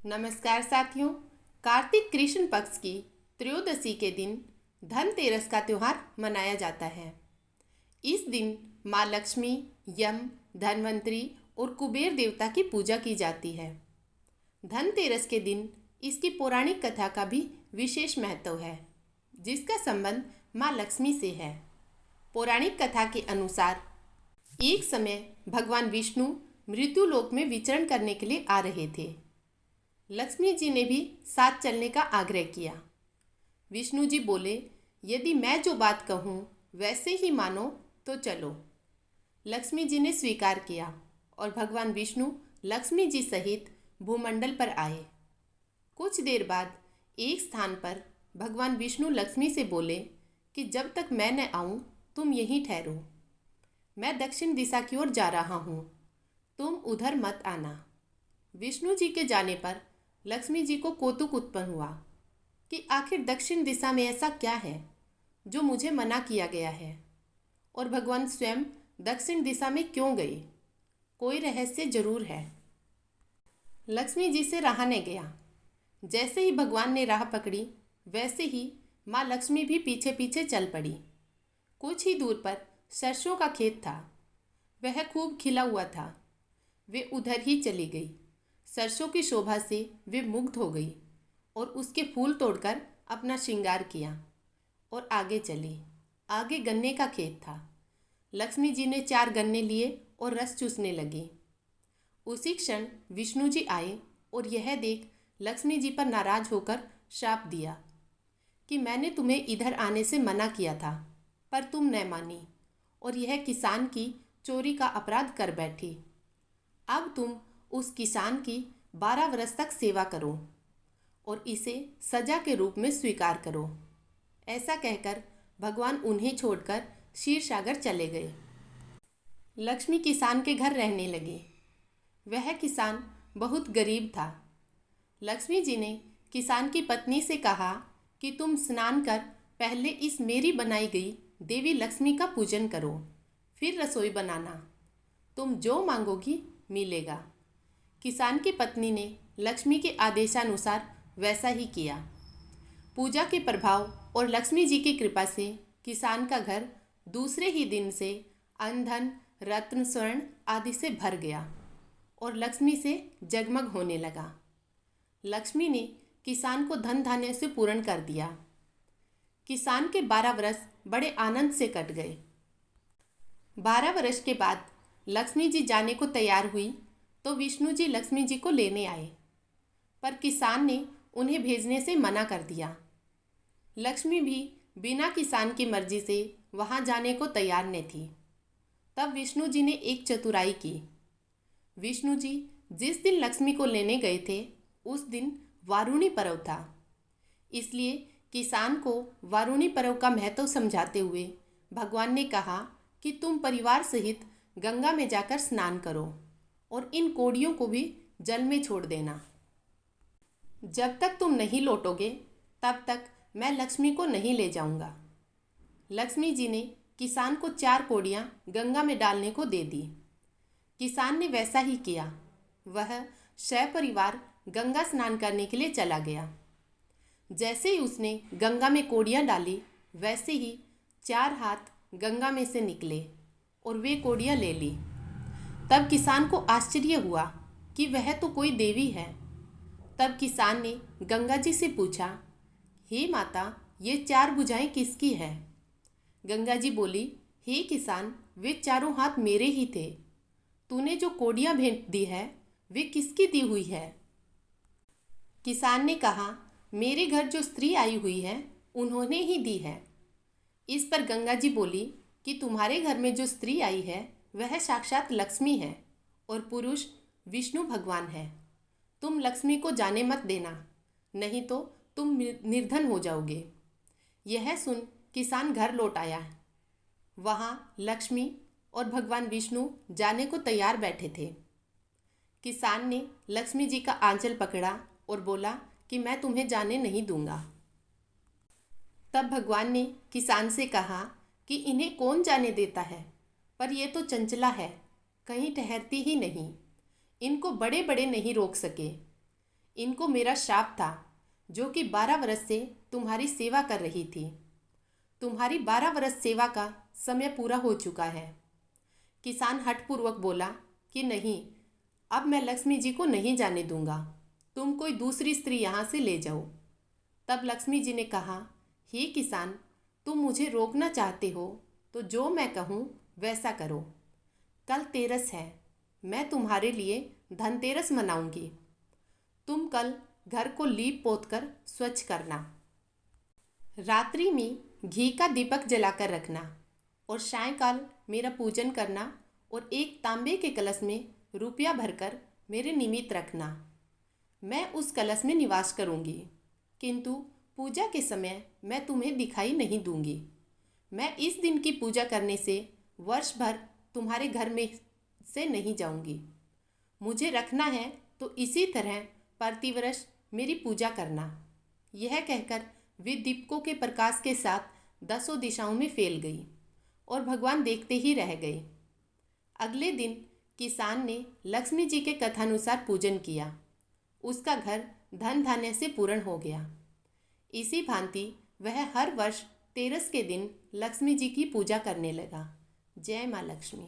नमस्कार साथियों। कार्तिक कृष्ण पक्ष की त्रयोदशी के दिन धनतेरस का त्यौहार मनाया जाता है। इस दिन माँ लक्ष्मी, यम, धनवंतरी और कुबेर देवता की पूजा की जाती है। धनतेरस के दिन इसकी पौराणिक कथा का भी विशेष महत्व है, जिसका संबंध माँ लक्ष्मी से है। पौराणिक कथा के अनुसार एक समय भगवान विष्णु मृत्युलोक में विचरण करने के लिए आ रहे थे। लक्ष्मी जी ने भी साथ चलने का आग्रह किया। विष्णु जी बोले, यदि मैं जो बात कहूँ वैसे ही मानो तो चलो। लक्ष्मी जी ने स्वीकार किया और भगवान विष्णु लक्ष्मी जी सहित भूमंडल पर आए। कुछ देर बाद एक स्थान पर भगवान विष्णु लक्ष्मी से बोले कि जब तक मैं न आऊँ तुम यहीं ठहरो। मैं दक्षिण दिशा की ओर जा रहा हूँ, तुम उधर मत आना। विष्णु जी के जाने पर लक्ष्मी जी को कौतुक उत्पन्न हुआ कि आखिर दक्षिण दिशा में ऐसा क्या है जो मुझे मना किया गया है, और भगवान स्वयं दक्षिण दिशा में क्यों गए। कोई रहस्य जरूर है। लक्ष्मी जी से रहा न गया। जैसे ही भगवान ने राह पकड़ी वैसे ही माँ लक्ष्मी भी पीछे पीछे चल पड़ी। कुछ ही दूर पर सरसों का खेत था। वह खूब खिला हुआ था। वे उधर ही चली गई। सरसों की शोभा से वे मुग्ध हो गई और उसके फूल तोड़कर अपना श्रृंगार किया और आगे चली। आगे गन्ने का खेत था। लक्ष्मी जी ने 4 गन्ने लिए और रस चूसने लगी। उसी क्षण विष्णु जी आए और यह देख लक्ष्मी जी पर नाराज होकर श्राप दिया कि मैंने तुम्हें इधर आने से मना किया था, पर तुम न मानी और यह किसान की चोरी का अपराध कर बैठी। अब तुम उस किसान की 12 वर्ष तक सेवा करो और इसे सजा के रूप में स्वीकार करो। ऐसा कहकर भगवान उन्हें छोड़कर क्षीर सागर चले गए। लक्ष्मी किसान के घर रहने लगी। वह किसान बहुत गरीब था। लक्ष्मी जी ने किसान की पत्नी से कहा कि तुम स्नान कर पहले इस मेरी बनाई गई देवी लक्ष्मी का पूजन करो, फिर रसोई बनाना। तुम जो मांगोगी मिलेगा। किसान की पत्नी ने लक्ष्मी के आदेशानुसार वैसा ही किया। पूजा के प्रभाव और लक्ष्मी जी की कृपा से किसान का घर दूसरे ही दिन से अन्न धन, रत्न, स्वर्ण आदि से भर गया और लक्ष्मी से जगमग होने लगा। लक्ष्मी ने किसान को धन धान्य से पूर्ण कर दिया। किसान के 12 वर्ष बड़े आनंद से कट गए। 12 वर्ष के बाद लक्ष्मी जी जाने को तैयार हुई तो विष्णु जी लक्ष्मी जी को लेने आए, पर किसान ने उन्हें भेजने से मना कर दिया। लक्ष्मी भी बिना किसान की मर्जी से वहां जाने को तैयार न थी। तब विष्णु जी ने एक चतुराई की। विष्णु जी जिस दिन लक्ष्मी को लेने गए थे उस दिन वारुणी पर्व था। इसलिए किसान को वारुणी पर्व का महत्व समझाते हुए भगवान ने कहा कि तुम परिवार सहित गंगा में जाकर स्नान करो और इन कोड़ियों को भी जल में छोड़ देना। जब तक तुम नहीं लौटोगे तब तक मैं लक्ष्मी को नहीं ले जाऊंगा। लक्ष्मी जी ने किसान को 4 कोड़ियाँ गंगा में डालने को दे दी। किसान ने वैसा ही किया। वह सपरिवार गंगा स्नान करने के लिए चला गया। जैसे ही उसने गंगा में कोड़ियाँ डाली वैसे ही 4 हाथ गंगा में से निकले और वे कोड़ियाँ ले ली। तब किसान को आश्चर्य हुआ कि वह तो कोई देवी है। तब किसान ने गंगा जी से पूछा, हे माता, ये 4 भुजाएं किसकी है? गंगा जी बोली, हे किसान, वे चारों हाथ मेरे ही थे। तूने जो कोड़ियाँ भेंट दी है वे किसकी दी हुई है? किसान ने कहा, मेरे घर जो स्त्री आई हुई है उन्होंने ही दी है। इस पर गंगा जी बोली कि तुम्हारे घर में जो स्त्री आई है वह साक्षात लक्ष्मी है और पुरुष विष्णु भगवान है। तुम लक्ष्मी को जाने मत देना, नहीं तो तुम निर्धन हो जाओगे। यह सुन किसान घर लौट आया। वहाँ लक्ष्मी और भगवान विष्णु जाने को तैयार बैठे थे। किसान ने लक्ष्मी जी का आंचल पकड़ा और बोला कि मैं तुम्हें जाने नहीं दूंगा। तब भगवान ने किसान से कहा कि इन्हें कौन जाने देता है, पर ये तो चंचला है, कहीं ठहरती ही नहीं। इनको बड़े बड़े नहीं रोक सके। इनको मेरा श्राप था, जो कि 12 वर्ष से तुम्हारी सेवा कर रही थी। तुम्हारी 12 वर्ष सेवा का समय पूरा हो चुका है। किसान हठपूर्वक बोला कि नहीं, अब मैं लक्ष्मी जी को नहीं जाने दूंगा। तुम कोई दूसरी स्त्री यहाँ से ले जाओ। तब लक्ष्मी जी ने कहा, हे किसान, तुम मुझे रोकना चाहते हो तो जो मैं कहूँ वैसा करो। कल तेरस है, मैं तुम्हारे लिए धनतेरस मनाऊंगी। तुम कल घर को लीप पोत कर स्वच्छ करना। रात्रि में घी का दीपक जलाकर रखना और सायंकाल मेरा पूजन करना और एक तांबे के कलश में रुपया भरकर मेरे निमित्त रखना। मैं उस कलश में निवास करूंगी, किंतु पूजा के समय मैं तुम्हें दिखाई नहीं दूंगी। मैं इस दिन की पूजा करने से वर्ष भर तुम्हारे घर में से नहीं जाऊंगी। मुझे रखना है तो इसी तरह प्रतिवर्ष मेरी पूजा करना। यह कहकर वे दीपकों के प्रकाश के साथ 10 दिशाओं में फैल गई और भगवान देखते ही रह गए। अगले दिन किसान ने लक्ष्मी जी के कथानुसार पूजन किया। उसका घर धन धान्य से पूर्ण हो गया। इसी भांति वह हर वर्ष तेरस के दिन लक्ष्मी जी की पूजा करने लगा। जय माँ लक्ष्मी।